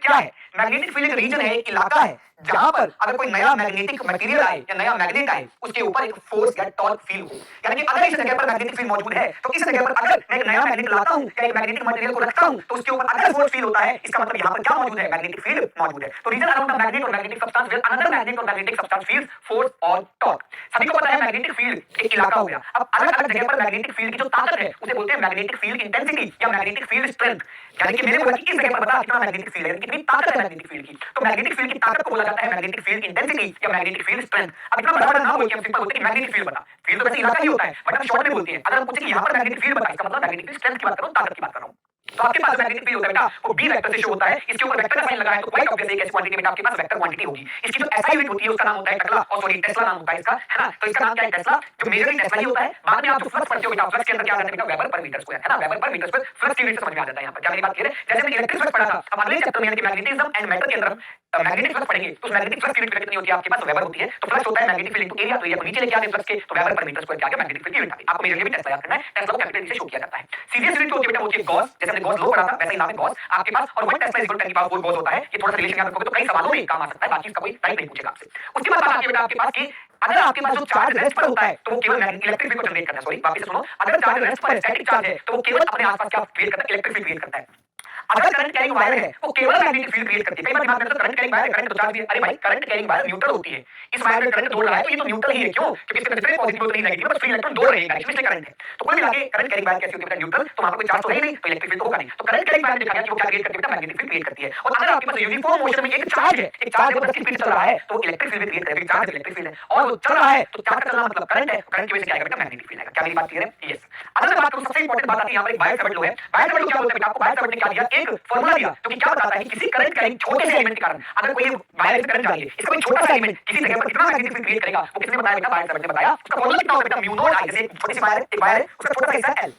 क्या है? Magnetic field एक रीजन है, एक इलाका है जहां पर अगर कोई नया मैग्नेटिक मटेरियल आए या नया मैग्नेट आए उसके ऊपर एक फोर्स या टॉर्क फील हो। यानी कि अगर इस जगह पर मैग्नेटिक फील्ड मौजूद है तो इस जगह पर अगर मैं एक नया मैग्नेट लाता हूं या एक मैग्नेटिक मटेरियल को रखता हूं तो उसके ऊपर अगर फोर्स फील होता है इसका मतलब यहां पर क्या मौजूद है? मैग्नेटिक फील्ड मौजूद है। तो रीजन अराउंड द मैग्नेट और magnetic substance where another magnet और मैग्नेटिक सब्सटेंस फील्स फोर्स और टॉर्क। सभी को पता है मैग्नेटिक फील्ड एक इलाका हो गया। अब अलग-अलग जगह पर मैग्नेटिक फील्ड की जो ताकत है उसे बोलते हैं मैग्नेटिक फील्ड इंटेंसिटी या मैग्नेटिक फील्ड स्ट्रेंथ। यानी कि मैंने बोला कि इस जगह पर बता कितना मैग्नेटिक फील्ड है, कितनी ताकत है मैग्नेटिक फील्ड की। तो मैग्नेटिक फील्ड की ताकत को बोला जाता है मैग्नेटिक फील्ड इंटेंसिटी या मैग्नेटिक फील्ड स्ट्रेंथ। अब इतना बड़ा नाम बोल के हम सिंपल बोलते हैं कि मैग्नेटिक फील्ड बता। फील्ड तो वैसे इलाका ही होता है बट हम शॉर्ट में बोलते हैं। अगर हम पूछे कि यहां पर मैग्नेटिक फील्ड बता इसका मतलब मैग्नेटिक फील्ड स्ट्रेंथ की बात कर रहा हूं, ताकत की बात कर रहा हूं। तो आपके पास मैग्नेटिक फील्ड होता है बेटा वो बी वेक्टर से शो होता है। इसके ऊपर वेक्टर का साइन लगा है तो क्वाइट ऑब्वियस है कि ऐसी क्वांटिटी बेटा आपके पास वेक्टर क्वांटिटी होगी। इसकी जो एसआई यूनिट होती है उसका नाम होता है टेस्ला और सॉरी टेस्ला नाम होता है इसका, है ना। तो इसका नाम क्या है? टेस्ला। जो मेजरिंग टेस्ला ही होता है। बाद में आप जो फ्लक्स पढ़ते हो बेटा फ्लक्स के अंदर क्या करते हैं बेटा? वेबर पर मीटर स्क्वायर, है ना। वेबर पर मीटर स्क्वायर फ्लक्स की यूनिट समझ में आ जाता है यहां पर। क्या मेरी बात क्लियर है? जैसे हमने इलेक्ट्रिक फ्लक्स पढ़ा था अब अगले चैप्टर में यानी कि मैग्नेटिज्म एंड मैटर के अंदर मैग्नेटिक फ्लक्स पढ़ेंगे तो उस मैग्नेटिक फ्लक्स की यूनिट कितनी होती है? आपके पास वेबर होती है। तो फ्लक्स होता है मैग्नेटिक फील्ड इनटू एरिया। तो ये नीचे लेके आते हैं फ्लक्स के तो वेबर पर मीटर स्क्वायर क्या आ गया? मैग्नेटिक फील्ड की यूनिट आ गई। आपको मेजर के भी टेस्ला याद करना है। टेस्ला को कैपिटल से शो किया जाता है। सीरियस यूनिट होती है बेटा वो होती है गॉस। जैसे हमने गॉस लॉ पढ़ा था वैसे ही नाम है गॉस आपके पास। और 1 टेस्ला 10 की पावर 4 गॉस होता है। ये थोड़ा सा रिलेशन याद रखोगे तो कई सवालों में काम आ सकता है। बाकी इसका कोई टाइप नहीं पूछेगा आपसे। उसके बाद बात आती है बेटा आपके पास कि अगर आपके पास जो चार्ज रेस्ट पर होता है तो वो केवल इलेक्ट्रिक फील्ड को जनरेट करता है। सॉरी वापस से सुनो, अगर चार्ज रेस्ट पर स्टैटिक चार्ज है तो वो केवल अपने आसपास क्या क्रिएट करता है? इलेक्ट्रिक फील्ड क्रिएट करता है। अगर करंट कैरिंग वायर है वो केवल मैग्नेटिक फील्ड क्रिएट करती है। कई बार दिमाग में आता है करंट कैरिंग वायर करंट तो चार्ज भी है। अरे भाई करंट कैरिंग वायर न्यूट्रल होती है। इस वायर में करंट दौड़ रहा है तो ये तो न्यूट्रल ही है। क्यों? क्योंकि इसके अंदर पॉजिटिव तो नहीं नेगेटिव बस फ्री इलेक्ट्रॉन दौड़ रहे हैं डायरेक्शन में करंट है। तो कुल मिला के करंट कैरिंग वायर कैसी होती है बेटा? न्यूट्रल। तो वहां पर कोई चार्ज तो है ही नहीं तो इलेक्ट्रिक फील्ड तो होगा नहीं। तो करंट कैरिंग वायर देखा गया कि वो क्या क्रिएट करती है बेटा? मैग्नेटिक फील्ड क्रिएट करती है। और अगर आपके पास यूनिफॉर्म मोशन में एक चार्ज है, एक चार्ज जब 10 की स्पीड से चल रहा है तो वो इलेक्ट्रिक फील्ड क्रिएट करेगा। चार्ज इलेक्ट्रिक फील्ड है और वो चल रहा है तो चार्ज का चलना मतलब करंट है। करंट की वजह से क्या आएगा बेटा? मैग्नेटिक फील्ड आएगा। क्या मेरी बात क्लियर है? यस। अगर मैं बात करूं सबसे इंपॉर्टेंट बात आती है यहां पर एक बायर सावर्ट लॉ है। बायर सावर्ट लॉ क्या बोलता है बेटा? आपको बायर सावर्ट ने क्या दिया? एक फार्मूला दिया जो कि क्या बताता है कि किसी करंट कैरिंग छोटे से एलिमेंट के कारण अगर कोई वायर से करंट जा रही है इसका कोई छोटा सा एलिमेंट किसी जगह पर कितना मैग्नेटिक फील्ड क्रिएट करेगा वो किसने बताया बेटा? बायर सावर्ट ने बताया। उसका फार्मूला कितना होगा बेटा? म्यू नॉट आई। जैसे छोटी सी वायर है, एक वायर है उसका छोटा सा हिस्सा एल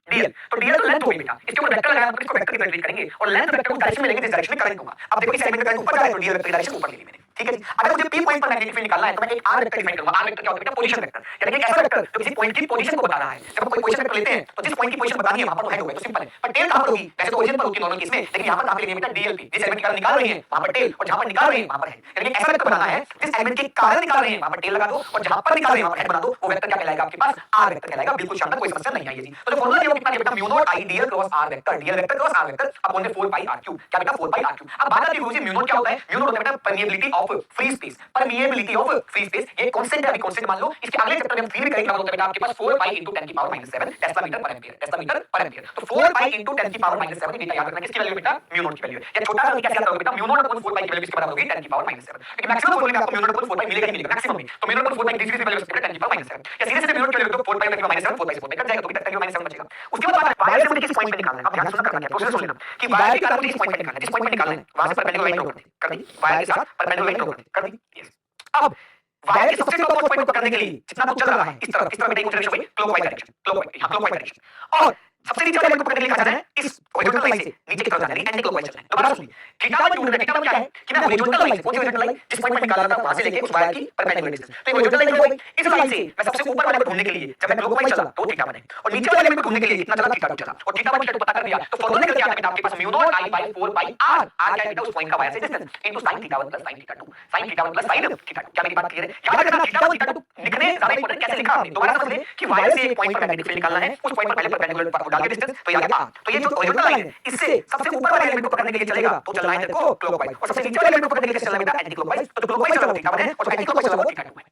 डीएल। तो डीएल तो लेंथ होगी बेटा। इसके ऊपर वेक्टर लगाया मतलब इसको वेक्टर की तरह ट्रीट करेंगे और लेंथ वेक्टर को डायरेक्शन में लेंगे जिस डायरेक्शन में करंट होगा। अब देखो इस एलिमेंट का करंट ऊपर जा रहा है तो डीएल वेक्टर की डायरेक्शन ऊपर ले ली मैंने। ठीक है जी। अगर मुझे पी पॉइंट पर मैग्नेटिक फील्ड निकालना है तो मैं एक आर वेक्टर डिफाइन करूंगा। आर वेक्टर क्या होता है बेटा? Position vector. यानी कि एक ऐसा वेक्टर जो किसी पॉइंट की पोजीशन को बता रहा है। जब हम कोई पोजीशन वेक्टर लेते हैं तो जिस पॉइंट की पोजीशन बतानी है वहां पर तो हेड होगा तो सिंपल है। पर टेल कहां पर होगी? वैसे तो ओरिजिन पर होती है नॉर्मल केस में लेकिन यहां पर कहां पे लेंगे बेटा? डीएल पे। जिस एलिमेंट का निकाल रहे हैं वहां पर टेल और जहां पर निकाल रहे हैं वहां पर हेड। यानी कि ऐसा वेक्टर बनाना है जिस एलिमेंट के कारण निकाल रहे हैं वहां पर टेल लगा दो और जहां पर निकाल रहे हैं वहां पर हेड बना दो। वो वेक्टर क्या कहलाएगा आपके पास? आर वेक्टर कहलाएगा। बिल्कुल शानदार, कोई समस्या नहीं आएगी। तो जो फार्मूला है वो कितना है बेटा? Mu naught I DL cross R vector. DL vector cross R vector upon में 4 पाई आर क्यूब। क्या बेटा? 4 पाई आर क्यूब। अब बात आती है गुरुजी म्यू नॉट क्या होता है? म्यू नॉट होता है बेटा permeability of free space. Permeability of free space ये कांस्टेंट है। अभी कांस्टेंट मान लो। इसके अगले चैप्टर में हम थ्योरी करेंगे। होता है बेटा आपके पास 4 पाई into 10 की पावर -7 टेस्ला मीटर पर एम्पीयर। टेस्ला मीटर पर एम्पीयर। तो 4 पाई into 10 की पावर -7 बेटा याद रखना किसकी वैल्यू बेटा? म्यू नॉट की वैल्यू है। या छोटा सा क्या करोगे बेटा? म्यू नॉट अपॉन 4 पाई की वैल्यू किसके बराबर होगी? 10 की पावर -7। लेकिन मैक्सिमम फॉर्मूले में आपको म्यू नॉट अपॉन 4 पाई मिलेगा ही मिलेगा मैक्सिमम में। तो म्यू नॉट अपॉन 4 पाई किसी वैल्यू से 10 की पावर -7 या सीधे सीधे म्यू नॉट की वैल्यू 4 पाई 10 की पावर -7 4 पाई से 4 पाई कट जाएगा तो बेटा 10 की पावर -7 बचेगा। उसके बाद वायर से मुझे किस पॉइंट पे निकालना है? अब ध्यान सुनना करना है प्रोसेस सुन लेना कि वायर के कारण मुझे किस पॉइंट पे निकालना है? जिस पॉइंट पे निकालना है वहां से परपेंडिकुलर लाइन ड्रॉ कर दी। कर दी वायर के साथ परपेंडिकुलर लाइन ड्रॉ कर दी। यस। अब वायर के सबसे टॉप मोस्ट पॉइंट को करने के लिए जितना कुछ चल रहा है इस तरफ बेटा डायरेक्शन भाई क्लॉकवाइज डायरेक्शन क्लॉकवाइज डायरेक्शन और सबसे नीचे वाले को पकड़ने के लिए कहा जाता है इस हॉरिजॉन्टल लाइन से नीचे की तरफ जाना है एंटी क्लॉकवाइज चलना है। दोबारा सुनिए थीटा वन ढूंढना है। थीटा वन क्या है कि मैं हॉरिजॉन्टल लाइन से कौन सी हॉरिजॉन्टल लाइन जिस पॉइंट में निकालना था वहां से लेके उस वायर की परपेंडिकुलर डिस्टेंस तो ये हॉरिजॉन्टल लाइन हो गई। इस लाइन से मैं सबसे ऊपर वाले को ढूंढने के लिए जब मैं क्लॉकवाइज चला तो थीटा वन है और नीचे वाले एलिमेंट को ढूंढने के लिए कितना चला? थीटा टू चला और थीटा वन थीटा टू पता कर दिया तो फॉर्मूला निकल के आता है बेटा आपके पास mu naught I by 4 pi R. R क्या है बेटा? उस पॉइंट का वायर से distance into sin theta one plus sin theta two. sin theta one plus sin theta two. क्या मेरी बात क्लियर है? याद रखना थीटा वन थीटा टू लिखने ज्यादा इंपॉर्टेंट कैसे लिखा आपने? दोबारा समझ ले कि वायर से एक पॉइंट पर मैग्नेटिक फील्ड निकालना है उस पॉइंट पर पहले परपेंडिकुलर पर डाल के डिस्टेंस तो ये आ गया आर। तो ये जो हॉरिजॉन्टल लाइन है इससे सबसे ऊपर वाले एलिमेंट को पकड़ने के लिए चलेगा तो चलना है तेरे को क्लॉकवाइज और सबसे नीचे वाले एलिमेंट को पकड़ने के लिए चलना है बेटा एंटी क्लॉकवाइज। तो जो क्लॉकवाइज चला वो थीटा वन है और जो एंटी क्लॉकवाइज चला वो थीटा टू है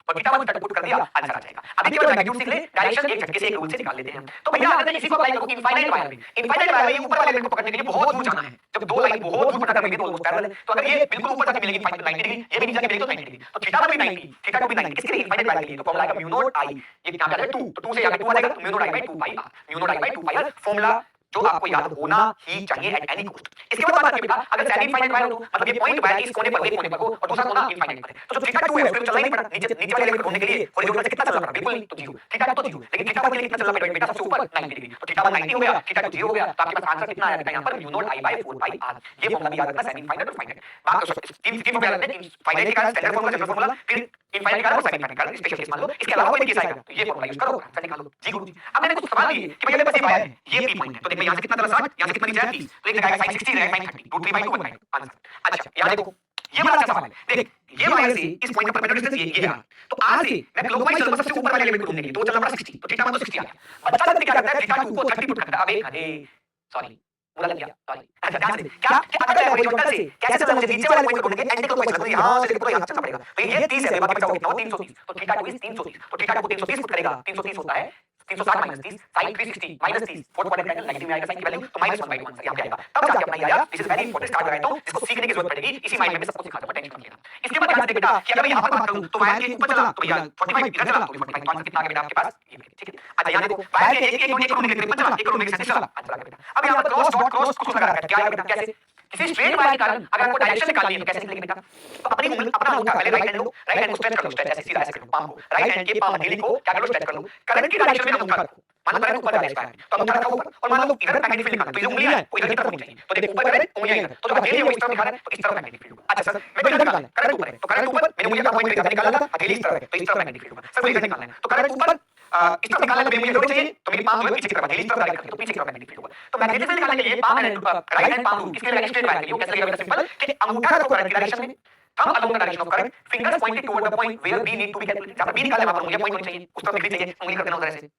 और theta one theta two put कर दिया आंसर आ जाएगा। अभी केवल मैग्नीट्यूड सीख ले डायरेक्शन एक झटके से एक रूल से निकाल लेते हैं। तो भैया अगर मैं इसी को अप्लाई करूं कि इनफाइनाइट वायर में ऊपर वाले एलिमेंट को पकड़ने के लिए बहुत दूर जाना है। जब दो लाइन बहुत दूर पकड़ लेंगे तो ऑलमोस्ट पैरेलल है। तो अगर ये बिल्कुल ऊपर जाके मिलेगी 90 डिग्री ये भी नीचे जाके मिलेगी तो 90 डिग्री तो थीटा वन भी 90 थीटा टू भी 90 किसके लिए? इनफाइनाइट वायर के लिए। तो फॉर्मूला आएगा म्यू नॉट आई ये कितना आ जाएगा 2 तो 2 से आगे 2 आ जाएगा तो mu naught I by 2 pi R. Mu naught I by 2 pi R formula जो आपको याद होना ही चाहिए एट एनी कॉस्ट। इसके बाद बात आती है बेटा अगर सेमी इनफाइनाइट वायर हो मतलब ये पॉइंट वायर इस कोने पर एक कोने पर हो और दूसरा कोना इनफाइनाइट पर है तो जो थीटा 2 है उसको चलना ही नहीं पड़ा। नीचे वाले एलिमेंट ढूंढने के लिए हॉरिजॉन्टल से कितना चलना पड़ा? बिल्कुल नहीं तो 0। थीटा तो 0 लेकिन थीटा वन के लिए कितना चलना पड़ेगा बेटा? सबसे ऊपर 90 डिग्री तो थीटा वन 90 हो गया थीटा टू 0 हो गया तो आपके पास आंसर कितना आया बेटा? यहां पर mu naught I by 4 pi R. ये फॉर्मूला भी याद रखना सेमी इनफाइनाइट और फाइनाइट। बात तीन फॉर्मूला याद रखना फाइनाइट का स्टैंडर्ड फॉर्मूला जनरल फॉर्मूला फिर इनफाइनाइट का और सेमी इनफाइनाइट का स्पेशल केस मान लो। इसके अलावा कोई केस आएगा तो ये फॉर्मूला यूज करो आंसर निकालो जी गुरुजी। अब मैंने कुछ सवाल लिए कि भैया मेरे पास ये वायर है ये पी पॉइंट है तो में यहाँ से कितना तरह 60, यहाँ से कितना नीचे आया 30, तो एक लगाएगा sin 60 रहेगा sin 30, root 3 by 2 1 by 2 answer. अच्छा यहाँ देखो ये बड़ा अच्छा सवाल है, देख ये वायर से इस पॉइंट पर परपेंडिकुलर डिस्टेंस ये है, तो आर से मैं क्लॉकवाइज चलूंगा सबसे ऊपर वाले एलिमेंट को ढूंढने के लिए, तो चलना पड़ा 60, तो थीटा 1 तो 60 आ गया। बच्चा जल्दी क्या करता है, थीटा 2 को 30 पुट करता है। अबे गधे, सॉरी बुरा लग गया, सॉरी। अच्छा ध्यान से क्या अगर मैं हॉरिजॉन्टल से कैसे चलना, मुझे नीचे वाले पॉइंट को ढूंढने के एंटी क्लॉकवाइज चलना, यहां से देखो यहां चलना पड़ेगा, तो ये 30 है, बाकी बचा हुआ कितना 330, तो थीटा 2 इज 330, तो थीटा 2 को 330 पुट करेगा, 330 होता है 360 minus 30 sin 360 minus 30 fourth quadrant angle negative में आएगा sin की वैल्यू, तो -1/2 आंसर यहां पे आएगा। तब जाके अपना ये आया, this is very important, start लगाता हूं, इसको सीखने की जरूरत पड़ेगी, इसी माइंड में सब कुछ सिखा दूंगा, टेंशन मत लेना। इसके बाद ध्यान से बेटा कि अगर मैं यहां पर बात करूं तो वायर के ऊपर चला तो भैया 45 इधर चला तो 45 तो आंसर कितना आ गया बेटा आपके पास, ये ठीक है। अच्छा यहां देखो वायर के एक करोड़ में 53 चला, 1 करोड़ में 37 चला, आंसर आ गया बेटा। अब यहां पर क्रॉस डॉट क्रॉस कुछ लगा रखा है, क्या है बेटा, कैसे किसी स्ट्रेट वायर के कारण अगर आपको डायरेक्शन निकालनी है तो कैसे निकलेगी बेटा, तो अपनी उंगली अपना अंगूठा पहले राइट हैंड लो, राइट हैंड को स्ट्रेच कर लो, स्ट्रेच ऐसे सीधा ऐसे कर लो पाम को, राइट हैंड के पाम हथेली को क्या कर लो स्ट्रेच कर लो, करंट की डायरेक्शन में अंगूठा रखो, मान लो करंट ऊपर जा रहा है तो अंगूठा रखा ऊपर, और मान लो इधर मैग्नेटिक फील्ड निकालना, तो ये उंगलियां है वो इधर की तरफ होनी चाहिए, तो देखो ऊपर करंट उंगलियां इधर, तो जब हथेली है वो इस तरफ दिखा रहा है तो इस तरफ मैग्नेटिक फील्ड होगा। अच्छा सर मेरे को इधर निकालना है, करंट ऊपर है तो करंट ऊपर, मैंने उंगलियां का पॉइंट इधर निकाला था, हथेली इस तरफ है तो इस तरफ मैग्नेटिक फील्ड होगा। सर मुझे इधर निकालना है तो करंट ऊपर इस तरफ निकालना है, तो मेरी उंगली चाहिए तो मेरी पाम जो है पीछे की तरफ हथेली इस तरफ डायरेक्ट करके, तो पीछे की तरफ मैग्नेटिक फील्ड होगा। तो मैग्नेटिक फील्ड निकालने के लिए palm and right hand palm rule इसके लिए स्ट्रेट वायर के लिए वो कैसे लगेगा बेटा, सिंपल कि अंगूठा रखो करंट की डायरेक्शन में, thumb along the direction of current, fingers pointed toward the point where B need to be calculated, जहां पर B निकालना है वहां पर उंगलियां पॉइंट होनी चाहिए, उस तरफ निकली चाहिए, उंगली कर देना उधर ऐसे।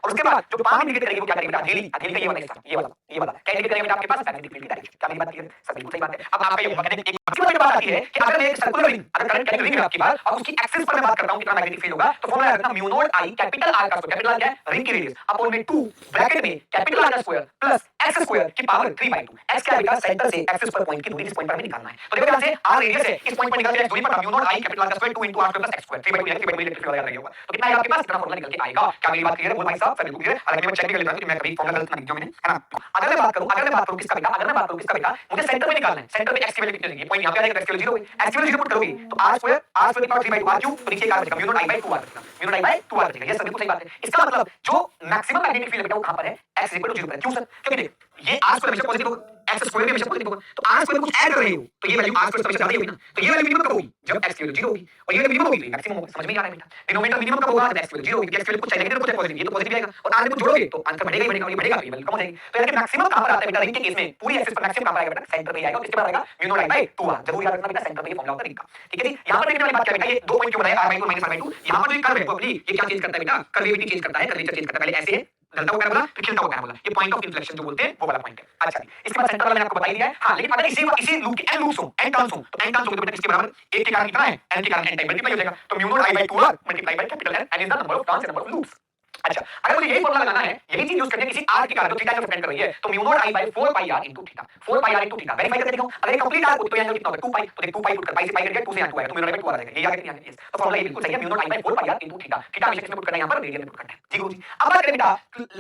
और उसके बाद जो पाम इंडिकेट करेगी वो क्या करेगी बेटा, हथेली, हथेली का ये वाला हिस्सा, ये वाला क्या इंडिकेट करेगा बेटा आपके पास मैग्नेटिक फील्ड की डायरेक्शन। क्या मेरी बात क्लियर है सर, बिल्कुल सही बात है। अब आपका ये होगा एक इसकी बात आती है कि अगर मैं एक सर्कुलर रिंग, अगर करंट कैरी रिंग है आपकी बात और उसकी एक्सिस पर मैं बात करता हूं कितना मैग्नेटिक फील्ड होगा, तो फॉर्मूला है म्यू नॉट आई कैपिटल आर का स्क्वायर, कैपिटल आर क्या है रिंग की रेडियस, अपॉन में 2 ब्रैकेट में कैपिटल आर का स्क्वायर प्लस एक्स स्क्वायर की पावर 3/2। एक्स क्या बेटा सेंटर से एक्सिस पर पॉइंट की दूरी, इस पॉइंट पर हमें निकालना है, तो देखो यहां से आर रेडियस है, इस पॉइंट पर निकालते हैं दूरी पर म्यू नॉट आई कैपिटल आर का square 2 into r square plus x square 3/2 यानी 3/2 इलेक्ट्रिक फील्ड याद रहेगा, तो कितना आएगा आपके पास, इतना फॉर्मूला निकल के आएगा। क्या मेरी बात क्लियर है बोल भाई साहब, सर बिल्कुल क्लियर है। अगर मैं चेक भी कर लेता हूं कि मैं कभी फॉर्मूला गलत ना लिख दूं मैंने, है ना। अगर मैं बात करूं किसका बेटा, अगर मैं बात करूं किसका बेटा, मुझे सेंटर में निकालना है, सेंटर में x की वैल्यू कितनी होगी, पॉइंट यहां पे आ जाएगा, x की वैल्यू 0 है, x की वैल्यू 0 पुट करोगे तो r स्क्वायर की पावर 3/2 r क्यूब, तो नीचे एक r बचेगा mu naught I by 2 r बचेगा, mu naught I by 2 r बचेगा। ये सब बिल्कुल सही बात है। इसका मतलब जो मैक्सिमम मैग्नेटिक फील्ड बेटा वो कहां पर है, x 0 पर है। क्यों सर, क्योंकि देख ये r स्क्वायर हमेशा पॉजिटिव होगा, x स्क्वायर भी हमेशा पॉजिटिव होगा, तो r स्क्वायर कुछ ऐड कर रहे हो तो ये वैल्यू r स्क्वायर से हमेशा ज्यादा ही होगी ना, तो ये वैल्यू मिनिमम कब होगी जब x की वैल्यू 0 होगी, और ये वैल्यू मिनिमम होगी तो मैक्सिमम होगा। समझ में आ रहा है बेटा, डिनोमिनेटर मिनिमम कब होगा जब x की वैल्यू 0 होगी, x की वैल्यू कुछ नेगेटिव कुछ पॉजिटिव, ये तो पॉजिटिव आएगा, और r में कुछ जोड़ोगे तो आंसर बढ़ेगा ही बढ़ेगा, और ये बढ़ेगा तो ये वैल्यू कम हो जाएगी। तो यानी कि मैक्सिमम कहां पर आता है बेटा रिंग के केस में, पूरी एक्सिस पर मैक्सिमम कहां पर आएगा बेटा, सेंटर पे ही आएगा, और इसके बाद आएगा mu naught I by 2 r, जरूर याद रखना बेटा सेंटर पे ये फॉर्मूला होता है रिंग का, ठीक है जी। यहां पर देखने वाली बात क्या बेटा, ये दो पॉइंट क्यों बनाया r/2 -r/2, यहां पर जो कर्व है वो अपनी ये क्या चेंज करता है बेटा, कर्वेटिविटी चेंज करता है, कर्वेचर चेंज करता है, पहले ऐसे है ढलता हुआ पैराबोला फिर खिलता हुआ पैराबोला, ये पॉइंट ऑफ इन्फ्लेक्शन जो बोलते हैं वो वाला पॉइंट है। अच्छा इसके बाद सेंटर वाला मैंने आपको बता ही दिया है। हां लेकिन अगर इसी लूप के n लूप्स हो, n टर्म्स हो, तो n टर्म्स हो तो बेटा इसके बराबर 1 के कारण कितना है, n के कारण n टाइम मल्टीप्लाई हो जाएगा, तो mu naught i by 2r multiply by capital N is the number of turns and number of loops. अच्छा अगर मुझे यही फॉर्मूला लगाना है, यही चीज यूज करनी है किसी r के कारण जो थीटा को डिपेंड कर रही है, तो mu naught i by 4 pi r into theta, 4 pi r into theta verify करके देखो, अगर ये कंप्लीट r तो एंगल कितना होगा 2 पाई, तो देख 2 पाई पुट कर पाई से पाई कट गया 2 से यहां 2 आएगा तो म्यू नॉट i बाय 2 आ जाएगा, ये याद रखिए यस। तो फॉर्मूला ये बिल्कुल सही है, mu naught i by 4 pi r into theta, theta हमेशा इसमें पुट करना है, यहां पर रेडियन में पुट करना है, ठीक है जी। अब बात करें बेटा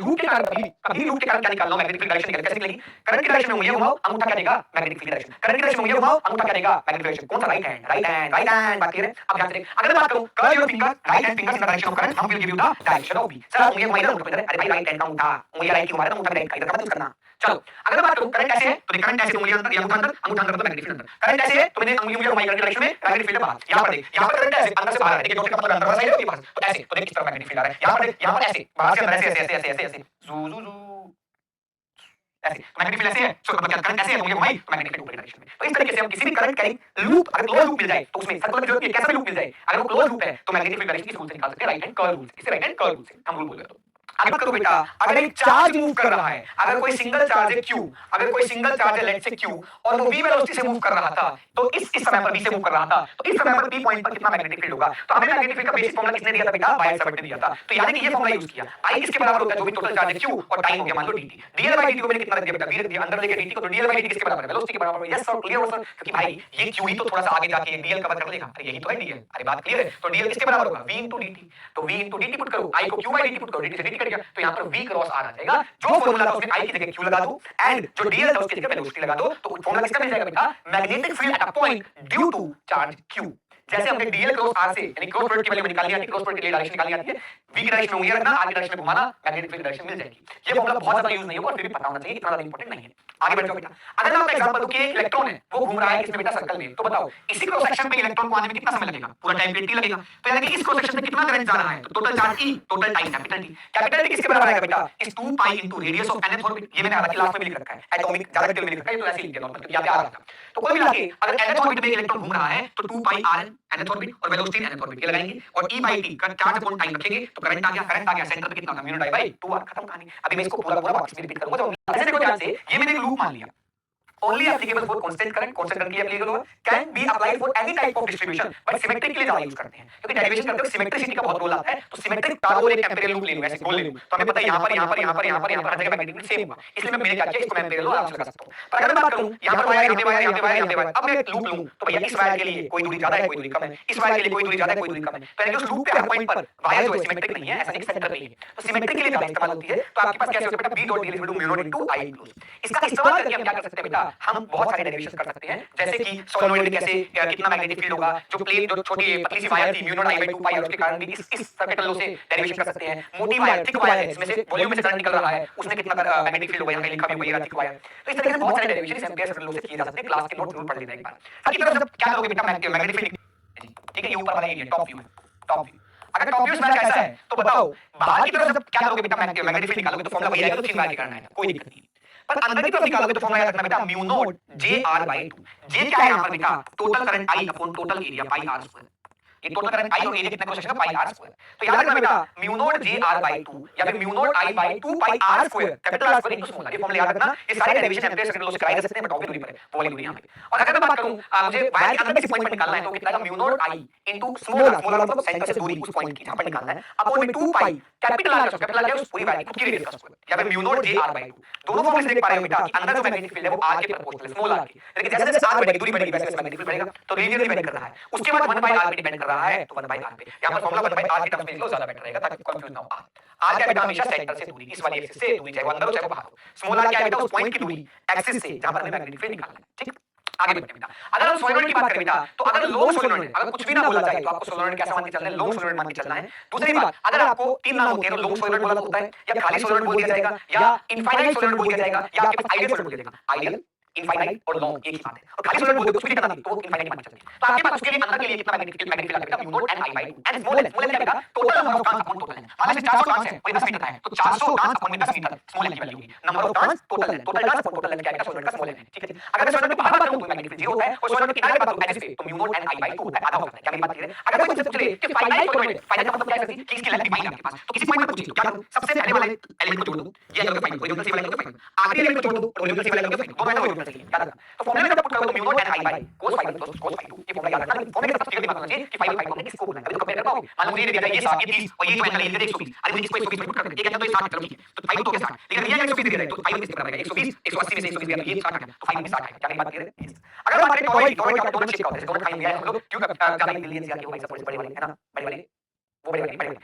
लूप के कारण, कभी लूप के कारण क्या निकालना, मैग्नेटिक फील्ड डायरेक्शन निकालना, कैसे निकलेगी, करंट की डायरेक्शन में उंगलियां घुमाओ अंगूठा क्या देगा मैग्नेटिक फील्ड डायरेक्शन, करंट की डायरेक्शन में उंगलियां घुमाओ अंगूठा क्या देगा मैग्नेटिक डायरेक्शन, कौन सा राइट हैंड, बात क्लियर है। अब ध्यान से अगर मैं बात करूं curl your finger right hand fingers in the direction of current, हम will give you the direction of B. Sir उंगलियां घुमाइए अंगूठा पे, अरे भाई राइट हैंड का अंगूठा, उंगलियां राइट की घुमा रहे अंगूठा राइट का, इधर का मत यूज करना। चलो अगर मैं बात करूं करंट ऐसे है तो देख करंट ऐसे उंगलियां अंदर, अंगूठा अंदर तो मैग्नेटिक फील्ड अंदर, करंट ऐसे है तो मैंने उंगलियां घुमाई करंट डायरेक्शन में, मैग्नेटिक फील्ड बाहर, यहां पर देख यहां पर करंट ऐसे अंदर से बाहर है, देखिए डॉट का मतलब अंदर वाला साइड है पास, तो ऐसे तो देख किस तरह मैग्नेटिक फील्ड आ रहा है, यहां पर देख यहां पर ऐसे बाहर से अंदर ऐसे ऐसे ऐसे ऐसे ऐसे जू जू जू ऐसे, तो मैग्नेटिक फील्ड ऐसे है, सो मतलब क्या करंट ऐसे है तो उंगलियां घुमाई तो मैग्नेटिक फील्ड ऊपर डायरेक्शन में। तो इस तरीके से हम किसी भी करंट कैरिंग लूप अगर क्लोज लूप मिल जाए तो उसमें सर्कुलर में जरूरत नहीं है, कैसा भी लूप मिल जाए अगर वो क्लोज लूप है तो मैग्नेटिक फील्ड डायरेक्शन किस रूल से निकाल सकते हैं, राइट हैंड कर्ल रूल से, किसे राइट हैंड कर्ल रूल से हम रूल बोल रहे हैं। तो आगे करो बेटा, अगर एक चार्ज मूव कर रहा है, अगर कोई सिंगल चार्ज है q, अगर कोई सिंगल चार्ज है लेट्स से q और वो v वेलोसिटी से मूव कर रहा था, तो इस समय पर v से मूव कर रहा था, तो इस समय पर p पॉइंट पर कितना मैग्नेटिक फील्ड होगा, तो हमें मैग्नेटिक फील्ड का बेसिक फार्मूला किसने दिया था बेटा, बायसेवर्ट ने दिया था। तो यानी कि ये फार्मूला यूज किया, i किसके बराबर होता है जो भी टोटल चार्ज है q और टाइम हो गया मान लो dt, dl by dt को मैंने कितना रख दिया बेटा, v रख दिया, अंदर लेके dt को, तो dl by dt किसके बराबर है, वेलोसिटी के बराबर है। यस सर क्लियर हो सर, क्योंकि भाई ये q ही तो थोड़ा सा आगे जाके dl कवर कर लेगा, अरे यही तो है dl, अरे बात क्लियर है। तो dl किसके बराबर होगा, v dt, तो v dt पुट करो, i को q by dt पुट करो, dt से dt कट गया, तो यहां पर v क्रॉस r आ जाएगा, जो फार्मूला था उसमें i की जगह q लगा दो एंड जो dl था उसकी जगह वेलोसिटी लगा दो, तो फार्मूला किसका मिल जाएगा बेटा, magnetic field at a point due to charge q। जैसे हमने डीएल क्रॉस आर से यानी क्रॉस प्रोडक्ट की वैल्यू निकालनी आती है, क्रॉस प्रोडक्ट के लिए डायरेक्शन निकालनी आती है, वी की डायरेक्शन में उंगली रखना, आर की डायरेक्शन में घुमाना, मैग्नेटिक फील्ड डायरेक्शन मिल जाएगी। ये फॉर्मूला बहुत ज्यादा यूज नहीं होगा और फिर भी पता होना चाहिए, इतना ज्यादा इंपॉर्टेंट नहीं है। आगे बढ़ जाओ बेटा। अगर मैं आपको एग्जांपल दूं कि एक इलेक्ट्रॉन है वो घूम रहा है किसमें बेटा सर्कल में, तो बताओ इसी क्रॉस सेक्शन में इलेक्ट्रॉन को आने में कितना समय लगेगा? पूरा टाइम टी लगेगा। तो यानी कि इस क्रॉस सेक्शन में कितना करंट जा रहा है? तो total charge E, total time capital T. Capital T किसके बराबर आएगा बेटा? इस 2 pi into radius of nth orbit. ये मैंने हालांकि लास्ट में भी लिख रखा है, एटॉमिक ज्यादा डिटेल में लिख रखा है, तो ऐसे ही लिख दिया नॉर्मल, यहां पे आ रहा था। तो कोई मिला के अगर nth ऑर्बिट में एक इलेक्ट्रॉन घूम रहा है तो 2 पाई r nth ऑर्बिट और वेलोसिटी nth ऑर्बिट ये लगाएंगे और e by t का चार्ज अपॉन टाइम रखेंगे तो करंट आ गया, करंट आ गया, सेंटर पे कितना था? Mu naught I bye 2r। खत्म कहानी। अभी मैं इसको पूरा पूरा वापस रिपीट करूंगा। तो ऐसे देखो ध्यान से, ये मैंने एक लूप मान लिया। only applicable for constant current के लिए applicable होगा, can be applied for any type of distribution, but symmetric के लिए ज्यादा यूज करते हैं क्योंकि डेरिवेशन करते हुए सिमेट्रिसिटी का बहुत रोल आता है। तो सिमेट्रिक पैरेलल एक एम्पिरिकल लूप ले लूं, ऐसे गोल ले लूं, तो हमें पता है यहां पर हर जगह मैग्नेटिक फील्ड सेम होगा, इसलिए मैं क्या किया, इसको मैं एम्पिरिकल आराम से लगा सकता हूं। पर अगर मैं बात करूं यहां पर वायर, यहां पे वायर, अब मैं एक लूप लूं तो भैया इस वायर के लिए कोई दूरी ज्यादा है, कोई दूरी कम है, इस वायर के लिए कोई दूरी ज्यादा है, कोई दूरी कम है, तो यानी उस लूप के हर पॉइंट पर वायर जो है सिमेट्रिक नहीं है, ऐसा नहीं सेंटर पे ही है, तो सिमेट्रिक के लिए ज्यादा इस्तेमाल होती है। तो आपके पास कैसे होता है बेटा, b dot d equal to mu naught into i close. इसका इस्तेमाल करके हम क्या कर सकते हैं बेटा, हम बहुत सारे डेरिवेशन कर सकते हैं, जैसे कि सोलेनोइड में कैसे कितना मैग्नेटिक फील्ड होगा, जो प्लेन जो छोटी पतली सी वायर थी म्यू नॉट i बाय 2 पाई और उसके कारण भी इस सर्किट लो से डेरिवेशन कर सकते हैं। मोटी वायर, थिक वायर है, इसमें से वॉल्यूम में से करंट निकल रहा है, उसने कितना मैग्नेटिक फील्ड होगा, यहां पे लिखा भी होगा थिक वायर। तो इस तरह से बहुत सारे डेरिवेशन इस एम्पियर सर्किट लो से किए जा सकते हैं। क्लास के नोट जरूर पढ़ लेना एक बार। हर की तरफ जब क्या करोगे बेटा, मैग्नेटिक फील्ड, ठीक है, ये ऊपर वाला एरिया टॉप व्यू है, टॉप व्यू। अगर टॉप व्यू में कैसा है तो बताओ बाहर की तरफ जब क्या करोगे बेटा, मैग्नेटिक फील्ड निकालोगे तो फॉर्मूला वही आएगा, तो थिन वायर के करना है, कोई दिक्कत नहीं। पर अंदर की तरफ निकालोगे तो फॉर्मूला याद रखना बेटा, mu naught J R by 2। J क्या है यहां पर बेटा, total current I upon total area pi R square. ये टोटल करंट आई और एरिया कितना क्वेश्चन का पाई आर स्क्वायर। तो याद रखना बेटा mu naught J R by 2 या फिर mu naught I by 2 pi R square, capital R square into small R. ये फॉर्मूला याद रखना, ये सारे डेरिवेशन एम्पियर सेकंड लॉ से कराए जा सकते हैं, बट टॉपिक दूरी पर है, वो वाली दूरी यहां पे। और अगर मैं बात करूं मुझे वायर के अंदर किसी पॉइंट पर निकालना है तो कितना आएगा, mu naught I into small R मतलब सेंटर से दूरी उस पॉइंट की जहां पर निकालना है, अपॉन में 2 पाई कैपिटल आर का, कैपिटल आर क्या है उस पूरी वायर की रेडियस का स्क्वायर, या फिर mu naught J R by 2। दोनों फॉर्मूले से देख पा रहे हो बेटा कि अंदर जो मैग्नेटिक फील्ड है वो आर के प्रोपोर्शनल है, स्मॉल आर के, लेकिन जैसे जैसे आर बढ़ेगी, दूरी बढ़ेगी, वैसे वैसे मैग्नेटिक फील्ड बढ़ेगा, तो लीनियरली डिपेंड कर रहा है। उसके बाद 1 बाय आर पे डिपेंड कर रहा है, तो 1 बाय आर पे यहां पर फॉर्मूला 1 बाय आर के टर्म्स में लिखो, ज्यादा बेटर रहेगा ताकि कंफ्यूज ना हो। आर क्या बेटा, हमेशा सेंटर से दूरी, इस वाली एक्सिस से दूरी, चाहे वो अंदर हो चाहे वो बाहर हो। स्मॉल आर क्या है बेटा, उस पॉइंट की दूरी एक्सिस से जहां पर हमें मैग्नेटिक फील्ड निकालना है, ठीक। आगे बढ़ते हैं बेटा। अगर हम सोलेनोइड की बात करें बेटा, तो अगर लॉन्ग सोलेनोइड, अगर कुछ भी ना बोला जाए तो आपको सोलेनोइड कैसा मान के चलना है, लॉन्ग सोलेनोइड मान के चलना है। दूसरी बात, अगर आपको 3 नाम होते हैं तो लॉन्ग सोलेनोइड बोला होता है, या खाली सोलेनोइड बोल दिया जाएगा, या इनफाइनाइट सोलेनोइड बोल दिया जाएगा, या आपके पास आइडियल सोलेनोइड बोल दिया जाएगा। आइडियल, इनफाइनाइट और लॉन्ग एक ही बात है। और खाली सोलेनोइड बोल दो कुछ भी करना नहीं तो वो इनफाइनाइट मान के चलेंगे। तो आपके पास उसके लिए अंदर के लिए कितना मैग्नेटिक फील्ड आ बेटा, mu naught N I by 2 and small N क्या बेटा, total number of turns upon total length. मान लीजिए 400 टर्न्स है और 10 मीटर का है, तो 400 turns upon 10 metre small N की वैल्यू होगी, number of turns total length, total turns upon total length क्या है, सोलेनोइड का स्मॉल एन है, ठीक है। अगर मैं सोलेनोइड के बाहर बात करूं तो मैग्नेटिक फील्ड 0 होता है, और सोलेनोइड के किनारे बात करूं एक्सिस पे तो mu naught N I by 2 होता है, आधा होता है। क्या मेरी बात क्लियर है? अगर कोई तुमसे पूछ ले कि फाइनाइट सोलेनोइड, फाइनाइट का मतलब क्या है कि इसकी लेंथ डिफाइन है आपके पास, तो किसी पॉइंट पर पूछ लो क्या करूं, सबसे पहले वाले एलिमेंट को जोड़ दो, ये एंगल का फाइंड करो, ओरिजिनल से वाला एंगल का फाइंड करो, आखिरी एलिमेंट को जोड़ दो, ओरिजिनल से वाला एंगल का फाइंड करो, दोनों एंगल ओरिजिनल से याद रखना। तो फॉर्मूला में जब पुट करोगे तो mu naught N I by cos phi 1 plus cos phi 2, ये फॉर्मूला याद रखना। फॉर्मूला का सबसे क्लियर बात होना चाहिए कि फाई फाई हमने किसको बोलना है, अभी तो कंपेयर कर पाओगे। मान लो मुझे ये दिया ये 60 ये 30 और ये जो एंगल है ये 120, अरे मुझे इसको 120 में पुट कर दे, ये कहता है तो 60 चलो ठीक है, तो फाई तो हो गया 60, लेकिन ये 120 दिया है तो फाई में किसके बराबर है, 120 180 में से 120 दिया तो ये 60 आ गया, तो फाई में 60 आएगा। क्या मेरी बात क्लियर है? अगर बात करें टॉरॉइड, टॉरॉइड का दोनों शेप का होता है, दोनों फाइन लिया है हम लोग, क्यों ज्यादा इंटेलिजेंस यार, क्यों भाई सब बड़े वाले है ना, बड़े वाले वो बड़े वाले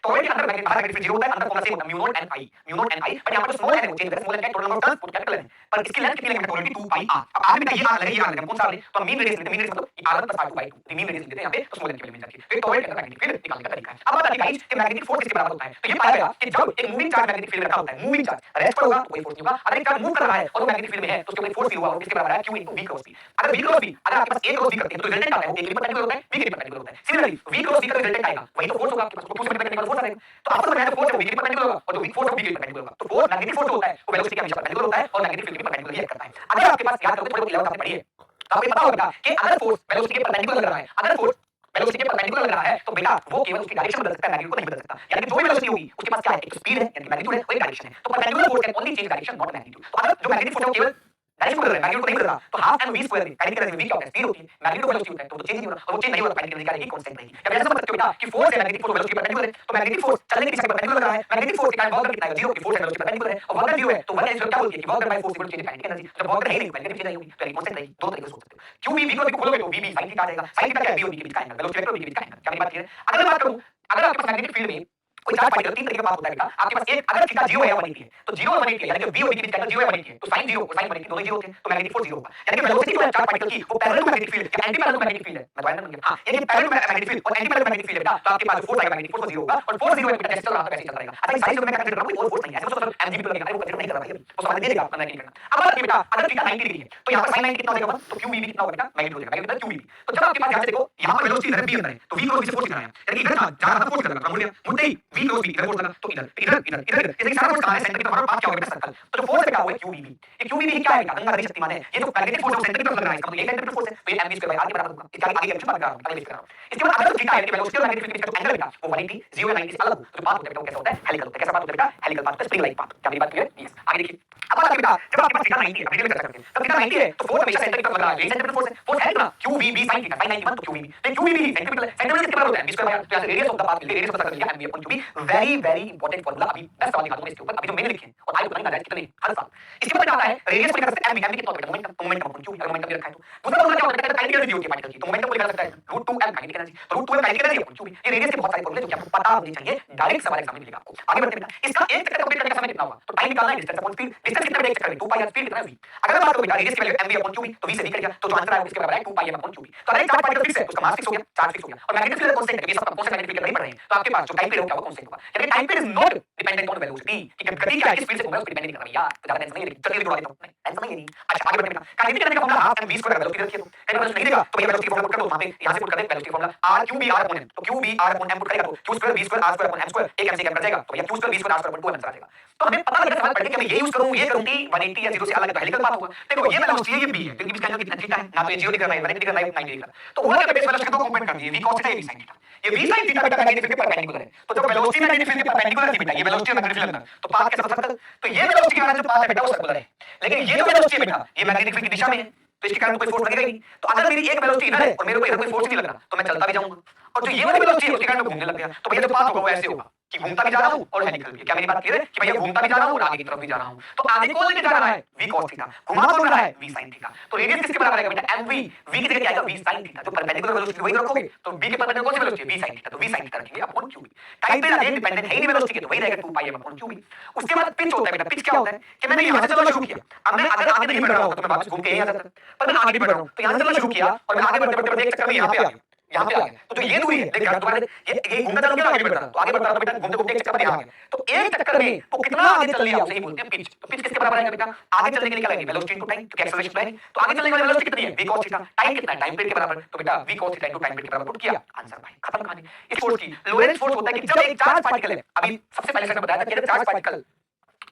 टॉरॉइड के अंदर मैग्नेटिक बाहर मैग्नेटिक फील्ड 0 होता है, अंदर फॉर्मूला सेम होता है mu naught N I, mu naught N I, but यहां पर स्मॉल एन है, चेंज है, स्मॉल एन का total number of turns put capital N, पर इसकी लेंथ कितनी लगेगी टोटल की 2 पाई आर। अब आर में ये आर लगे, ये आर लगे, कौन सा आर है, तो मीन रेडियस लेते हैं, मीन रेडियस मतलब R plus r2 by 2, mean radius लेते हैं यहां पे, तो स्मॉल एन की वैल्यू मिल जाती है। फिर टॉरॉइड के अंदर मैग्नेटिक फील्ड निकालने का तरीका है। अब बात आती है गाइस कि मैग्नेटिक फोर्स किसके बराबर होता है, तो ये पाया गया कि जब एक मूविंग चार्ज मैग्नेटिक फील्ड में रखा होता है, मूविंग चार्ज रेस्ट पर होगा कोई फोर्स नहीं होगा, अगर एक चार्ज मूव कर रहा है और वो मैग्नेटिक फील्ड में है तो उसके ऊपर फोर्स फील हुआ, और किसके बराबर है, q into v cross v। अगर v क्रॉस v, अगर आपके पास a क्रॉस v करते हैं तो रिजल्टेंट आता है वो a के परपेंडिकुलर होता है, v के परपेंडिकुलर होता है। सिमिलरली v क्रॉस v का रिजल्टेंट आएगा वही तो फोर्स होगा आपके पास, तो q से परपेंडिकुलर फोर्स आएगा। तो आपको समझना है फोर्स है वो v के परपेंडिकुलर होगा और जो v फोर्स है वो v के परपेंडिकुलर होगा। तो फोर्स मैग्नेटिक फोर्स होता है वो वेलोसिटी के हमेशा परपेंडिकुलर होता है और मैग्नेटिक फील्ड के परपेंडिकुलर ही करता है। अगर आपके पास याद करोगे थोड़ी बहुत लेवल आपने पढ़ी है तो आपको पता होगा कि अगर फोर्स वेलोसिटी के परपेंडिकुलर लग रहा है, अगर फोर्स वेलोसिटी के परपेंडिकुलर लग रहा है तो बेटा वो केवल उसकी डायरेक्शन बदल सकता है, मैग्नीट्यूड को नहीं बदल सकता। यानी कि जो भी वेलोसिटी होगी उसके पास क्या है, एक स्पीड है यानी मैग्नीट्यूड है और एक डायरेक्शन है। तो perpendicular force can only change direction not magnitude. तो अगर जो मैग्नेटिक फोर्स है वो केवल डायरेक्शन बदल रहा है, मैग्नीट्यूड को नहीं बदल रहा, तो हाफ एम वी स्क्वायर में काइनेटिक एनर्जी वी क्या होता है, स्पीड होती है, मैग्नीट्यूड वेलोसिटी होता है, तो चेंज नहीं हो रहा, और वो चेंज नहीं हो रहा, काइनेटिक एनर्जी क्या रहेगी, कांस्टेंट रहेगी। या ऐसा समझ सकते हो बेटा कि फोर्स है मैग्नेटिक फोर्स वेलोसिटी परपेंडिकुलर है, तो मैग्नेटिक फोर्स चलने की दिशा में परपेंडिकुलर लग रहा है, मैग्नेटिक फोर्स के कारण वर्क कितना है, 0 की फोर्स है वेलोसिटी परपेंडिकुलर है, और वर्क जीरो है तो वर्क एनर्जी क्या बोलती है कि work by force equal to change kinetic energy. जब वर्क है नहीं काइनेटिक एनर्जी नहीं होगी तो कांस्टेंट रहेगी। दो तरीके से सोच सकते हो, क्यों v को खोलोगे तो v sin थीटा आ जाएगा, sin थीटा क्या है, v और v के बीच का एंगल, वेलोसिटी वेक्टर v के बीच का एंगल। क्या मेरी बात क्लियर है? अगर मैं बात करूं, अगर आपके पास मैग्नेटिक फील्ड में कोई चार्ज पार्टिकल तीन तरीके का पाथ होता है बेटा। आपके पास एक अगर थीटा 0 है या 180 है, तो 0 और 180 यानी कि v और b के बीच का एंगल 0 है 180 है, तो sin 0 cosine 180 दोनों 0 होते हैं, तो मैग्नेटिक फोर्स 0 होगा। यानी कि वेलोसिटी जो है चार्ज पार्टिकल की वो पैरेलल टू मैग्नेटिक फील्ड या anti parallel to magnetic field है। मैं दोबारा बन गया। हां, यानी पैरेलल टू मैग्नेटिक फील्ड और anti parallel to magnetic field है बेटा, तो आपके पास जो फोर्स आएगा मैग्नेटिक फोर्स वो 0 होगा और फोर्स 0 है बेटा, जैसे चल रहा था वैसे ही चलता रहेगा। अच्छा, साइज जो मैं कंसीडर कर रहा हूँ कोई फोर्स नहीं है, ऐसे तो mg भी लगेगा, वो कंसीडर नहीं कर रहा भाई, वो समझ लीजिएगा अपना नहीं करना। अब बात ये बेटा, अगर थीटा 90 डिग्री है, तो यहां पर sin 90 कितना हो जाएगा 1, तो qvb कितना होगा बेटा, मैग्नेटिक हो जाएगा, मैग्नेटिक qvb। तो जब आपके पास यहां से देखो, यहां पर वेलोसिटी इधर b अंदर है, तो v क्रॉस v से फोर्स कितना है, यानी कि इधर था जा रहा था फोर्स लगा, मुड़ गया, मुड़ते ही v क्रॉस v इधर फोर्स लगा, तो इधर इधर इधर इधर इधर, इसलिए सारा फोर्स कहां है, सेंटर की तरफ, हमारा पाथ क्या होगा बेटा, सर्कल। तो जो फोर्स है क्या हुआ qvb, ये qvb क्या है बेटा, गंगा नदी शक्तिमान है, ये जो मैग्नेटिक फोर्स है सेंटर की तरफ लग रहा है, इसका मतलब ये सेंटर फोर्स है, तो ये mv स्क्वायर बाय r के बराबर होगा। इसके आगे एप्सिलॉन लगा रहा हूं, आगे लिख रहा हूं। इसके बाद अगर थीटा है कि वेलोसिटी और मैग्नेटिक फील्ड के बीच का एंगल बेटा वो 180 0 या 90 से अलग हो, तो पाथ होता है बेटा वो कैसा होता है, हेलिकल होता है। कैसा पाथ होता है बेटा, helical path, spring like path. क्या मेरी बात क्लियर है? यस, आगे देखिए। अब बात बेटा, जब आपके पास थीटा 90 है, डिटेल में चर्चा करते हैं, तब थीटा 90 है तो फोर्स हमेशा सेंटर की तरफ लग रहा है, ये सेंटर फोर्स है, फोर्स है कितना, qvb sin थीटा, sin 90 तो qvb, लेकिन qvb ही सेंटीमीटर है, सेंटीमीटर किसके बराबर होता है, mv स्क्वायर बाय r, तो यहां से radius of the path, radius पता कर लिया, mv upon qb। Very very important formula, अभी 10 सवाल दिखा दूंगा इसके ऊपर, अभी जो मैंने लिखे हैं और आज पता नहीं आ कितने हर साल। इसके बाद आता है रेडियस को लेकर सकते हैं mv, mv कितना होता है मोमेंटम, तो मोमेंटम अपॉन q, अगर मोमेंटम रखा है तो दूसरा फार्मूला क्या होता है, काइनेटिक एनर्जी होती है पार्टिकल की, तो मोमेंटम को लेकर सकता है √2m काइनेटिक एनर्जी, तो √2m kinetic energy upon q। ये रेडियस के बहुत सारे फार्मूले जो कि आपको पता होने चाहिए, डायरेक्ट सवाल एग्जाम में मिलेगा आपको। आगे बढ़ते हैं बेटा, इसका एक चक्कर कंप्लीट करने का समय कितना होगा, तो टाइम निकालना है, डिस्टेंस अपॉन स्पीड, डिस्टेंस कितना बेटा एक चक्कर में 2 पाई r, स्पीड कितना है v। अगर मैं बात करूं बेटा रेडियस की वैल्यू mv अपॉन qb, तो v से v कट गया, तो जो आंसर आएगा इसके बराबर है 2 पाई m अपॉन qb। तो अगर एक चार्ज पार्टिकल फिक्स है, उसका मास फिक्स हो गया, चार्ज फिक्स हो गया, और मैग्नेटिक फील्ड कांस्टेंट है, ये सब कौन से मैग्नेटिक फील्ड नहीं पढ़ रहे हैं, तो आपके पास जो टाइम पीरियड होगा वो कांस्टेंट होगा। यानी time period is not dependent on velocity, कि गति क्या है किस फील्ड से घूम रहा है उस पर डिपेंड नहीं कर रहा भैया, तो ज्यादा टेंशन नहीं लेनी, चलिए जुड़ा देता हूं, नहीं टेंशन नहीं लेनी। अच्छा आगे बढ़ते हैं बेटा, काइनेटिक एनर्जी का formula half mv square velocity रखिए, तो कहीं वेलोसिटी नहीं देगा तो भैया वेलोसिटी फार्मूला पुट कर दो, वहां पे यहां से पुट कर दे velocity formula r qb r upon m, तो qb r upon m put करेगा तो q square v square r square upon m square, एक m से कैंसिल कर जाएगा, तो भैया q square v square r square upon 2m answer आ जाएगा। तो हमें पता लगा सवाल पढ़ के कि मैं ये यूज करूं, ये करूं कि 180 या 0 से अलग है, हेलिकल पाथ होगा। देखो ये वेलोसिटी है, ये b है, तो इनके बीच का एंगल कितना थीटा है, ना तो ये 0 दिख रहा है, 180 दिख रहा है, 90 दिख रहा है, तो होगा क्या बेस वेलोसिटी को कंपेयर कर दिए, v cos थीटा, ये v sin थीटा। ये v sin थीटा बेटा मैग्नेटिक फील्ड के परपेंडिकुलर है, तो जब वेलोसिटी मैग्नेटिक फील्ड के परपेंडिकुलर थी बेटा, ये वेलोसिटी मैग्नेटिक फील्ड अंदर, तो पाथ कैसा सर्कल, तो ये वेलोसिटी के कारण जो पाथ है बेटा वो सर्कुलर है, लेकिन ये जो वेलोसिटी है बेटा ये मैग्नेटिक फील्ड की दिशा में है, तो इसके कारण कोई फोर्स लगेगा ही नहीं। तो अगर मेरी एक वेलोसिटी इधर है और मेरे को इधर कोई फोर्स नहीं लग रहा, तो मैं चलता भी जाऊंगा, और जो ये वाली वेलोसिटी है उसके कारण मैं घूमने लग गया, तो भैया जो पाथ होगा वो ऐसे होगा कि घूमता भी जा रहा हूं और हेलिकल भी। क्या मेरी बात क्लियर है कि भैया घूमता भी जा रहा हूं और आगे की तरफ भी जा रहा हूं, तो आगे कौन लेके जा रहा है, v cos थीटा, घुमा कौन रहा है, v sin थीटा। तो रेडियस किसके बराबर आएगा बेटा mv, v की जगह क्या आएगा v sin थीटा, जो परपेंडिकुलर वेलोसिटी वही रखोगे, तो v के परपेंडिकुलर कौन सी वेलोसिटी है, v sin थीटा, तो v sin थीटा रखेंगे अपॉन qb। टाइम पे आगे डिपेंडेंट है ही नहीं वेलोसिटी के, तो वही रहेगा 2 पाई m अपॉन qb। उसके बाद पिच होता है बेटा, पिच क्या होता है कि मैंने यहां से चलना शुरू किया, अब मैं अगर आगे नहीं बढ़ रहा हूं तो मैं वापस घूम के यहीं आ जाता, पर मैं आगे बढ़ रहा हूं तो यहां से चलना शुरू किया और मैं आगे बढ़ते बढ़ते एक चक्कर में यहां पे आ गया, यहां पे आ गया, तो जो ये दूरी है देख दोबारा ये घूमता चला गया, आगे बढ़ता तो आगे बढ़ता बेटा घूमते घूमते एक चक्कर में यहां आ गया, तो एक चक्कर में वो कितना आगे चल लिया उसे ही बोलते हैं पिच। तो पिच किसके बराबर आएगा बेटा, आगे चलने के लिए क्या लगेगी वेलोसिटी इनटू टाइम, क्योंकि एक्सेलरेशन प्लानिंग, तो आगे चलने वाली वेलोसिटी कितनी है v cos थीटा, टाइम कितना है, टाइम पीरियड के बराबर, तो बेटा v cos theta into time period के बराबर पुट किया, आंसर भाई खत्म कहानी। इस फोर्स की लोरेंट्ज फोर्स होता है कि जब एक चार्ज पार्टिकल है, अभी सबसे पहले मैंने बताया था कि चार्ज पार्टिकल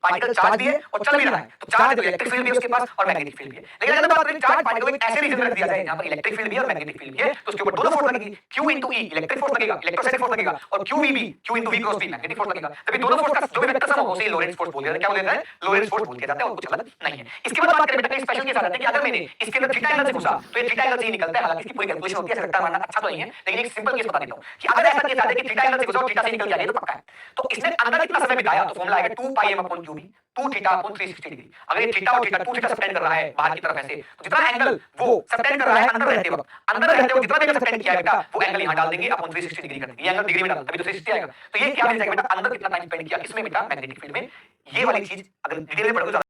चार्ज भी है और चल भी रहा है, तो चार्ज इलेक्ट्रिक फील्ड भी है उसके पास और मैग्नेटिक फील्ड भी है। लेकिन अगर बात करें चार्ज पार्टिकल को एक ऐसे रीजन में रख दिया जाए जहां पर इलेक्ट्रिक फील्ड भी है और मैग्नेटिक फील्ड भी है, तो उसके ऊपर दोनों फोर्स लगेगी, q into e electric force लगेगा, इलेक्ट्रोस्टैटिक फोर्स लगेगा, और qvb q into v cross v magnetic force लगेगा। जब ये दोनों फोर्स का जो भी वेक्टर सम हो उसे लोरेंट्ज फोर्स बोल दिया जाता है। क्या बोल दिया जाता है, लोरेंट्ज फोर्स बोल दिया जाता है, और कुछ अलग नहीं है। इसके बाद बात करें बेटा स्पेशल केस आ जाता है कि अगर मैंने इसके अंदर थीटा एंगल से घुसा तो ये थीटा एंगल से ही निकलता है, हालांकि इसकी पूरी कैलकुलेशन होती है, वेक्टर मानना अच्छा तो नहीं है, लेकिन एक सिंपल केस बता देता हूं कि अगर ऐसा केस आ जाए कि थीटा एंगल से घुसा और थीटा से निकल गया, ये तो पक्का है, तो इसने अंदर कितना समय बिताया, तो फॉर्मूला आएगा 2 पाई m upon qb, 2 theta upon 360 degree. अगर ये थीटा और थीटा 2 थीटा सबटेंड कर रहा है बाहर की तरफ ऐसे, तो जितना एंगल वो सबटेंड कर रहा है अंदर रहते वक्त जितना भी सबटेंड किया है बेटा वो एंगल यहां डाल देंगे अपॉन 360 डिग्री कर देंगे, ये एंगल डिग्री में डाल तभी तो 360 आएगा। तो ये क्या मिल जाएगा बेटा, अंदर कितना टाइम स्पेंड किया किसमें बेटा मैग्नेटिक फील्ड में। ये वाली चीज अगर डिटेल में पढ़ोगे